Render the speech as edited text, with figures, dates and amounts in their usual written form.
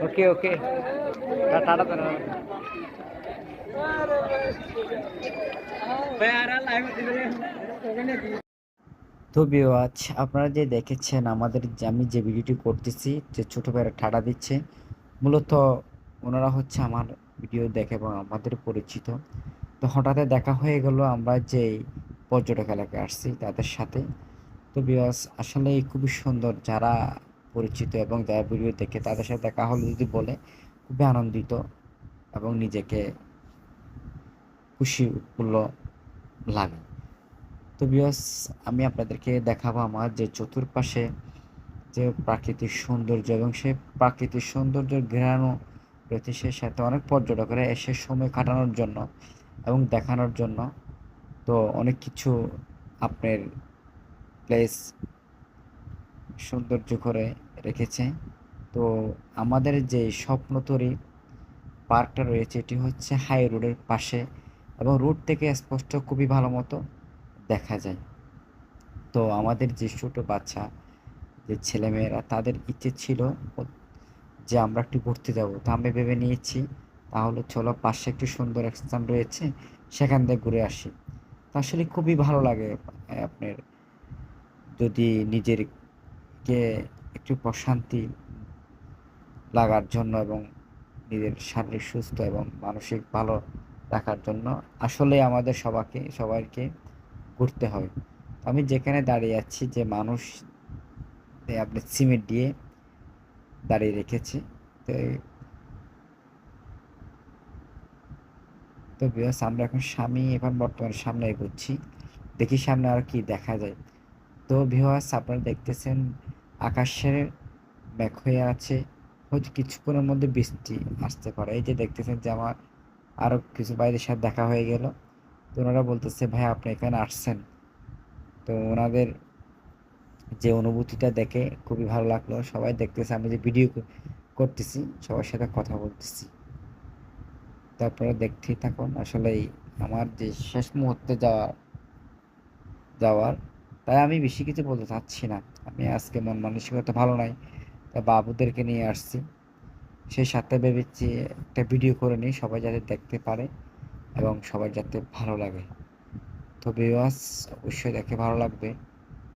ওকে ওকে tata তো তো viewers আপনারা যে দেখেছেন আমাদের যে আমি যে ভিডিওটি করতেছি যে ছোট ভাইরা ঠাডা দিচ্ছে মূলত ওনারা হচ্ছে আমার ভিডিও দেখে এবং আমাদের পরিচিত। তো হঠাৎ দেখা হয়ে গেল আমরা যে পর্যটক এলাকায় আসছি তাদের সাথে। তো ভিউয়ার্স আসলে খুবই সুন্দর, যারা পরিচিত এবং যারা ভিডিও দেখে তাদের সাথে দেখা হলে যদি বলে খুবই আনন্দিত এবং নিজেকে খুশি উৎফুল্ল লাগে। তো ভিউয়ার্স আমি আপনাদেরকে দেখাবো আমার যে চতুর্পাশে যে প্রাকৃতিক সৌন্দর্য এবং সেই প্রাকৃতিক সৌন্দর্যের ঘেরানো রয়েছে, সেই সাথে অনেক পর্যটকেরা এসে সময় কাটানোর জন্য এবং দেখানোর জন্য তো অনেক কিছু আপনার প্লেস সৌন্দর্য করে রেখেছে। তো আমাদের যে স্বপ্নতরী পার্কটা রয়েছে এটি হচ্ছে হাই রোডের পাশে এবং রোড থেকে স্পষ্ট খুবই ভালো মতো দেখা যায়। তো আমাদের যে ছোট বাচ্চা যে ছেলেমেয়েরা তাদের ইচ্ছে ছিল যে আমরা একটু ঘুরতে যাব, তো আমি ভেবে নিয়েছি তাহলে চলো পাশে একটু সুন্দর এক স্থান রয়েছে সেখান থেকে ঘুরে আসি। তো আসলে খুবই ভালো লাগে আপনার যদি নিজেরকে একটু প্রশান্তি লাগার জন্য এবং নিজের শারীরিক সুস্থ এবং মানসিক ভালো রাখার জন্য আসলে আমাদের সবাইকে ঘুরতে হয়। আমি যেখানে দাঁড়িয়ে আছি যে মানুষ আপনি সিমেন্ট দিয়ে দাঁড়িয়ে রেখেছে। তো তো ভিউয়ার্স আমরা এখন বর্তমানে সামনে এগোচ্ছি, দেখি সামনে আর কি দেখা যায়। তো ভিউয়ার্স আপনারা দেখতেছেন আকাশের মেঘ হয়ে আছে, হয়তো কিছুক্ষণের মধ্যে বৃষ্টি আসতে পারে। এই যে দেখতেছেন যে আমার আরো কিছু ভাইদের সাথে দেখা হয়ে গেল। তো ওনারা বলতেছে ভাই আপনি এখানে আসছেন, তো ওনাদের যে অনুভূতিটা দেখে খুবই ভালো লাগলো। সবাই দেখতেছে আমি যে ভিডিও করতেছি, সবার সাথে কথা বলতেছি। তারপরে দেখতেই থাকুন। আসলেই আমার যে শেষ মুহূর্তে যাওয়ার, তাই আমি বেশি কিছু বলতে চাচ্ছি না। আমি আজকে মন মানসিকতা ভালো নাই, তাই বাবুদেরকে নিয়ে আসছি। সেই সাথে ভেবেছি একটা ভিডিও করে নিই, সবাই যাতে দেখতে পারে এবং সবার যাতে ভালো লাগে। তো ভিউয়ার্স অবশ্যই দেখে ভালো লাগবে।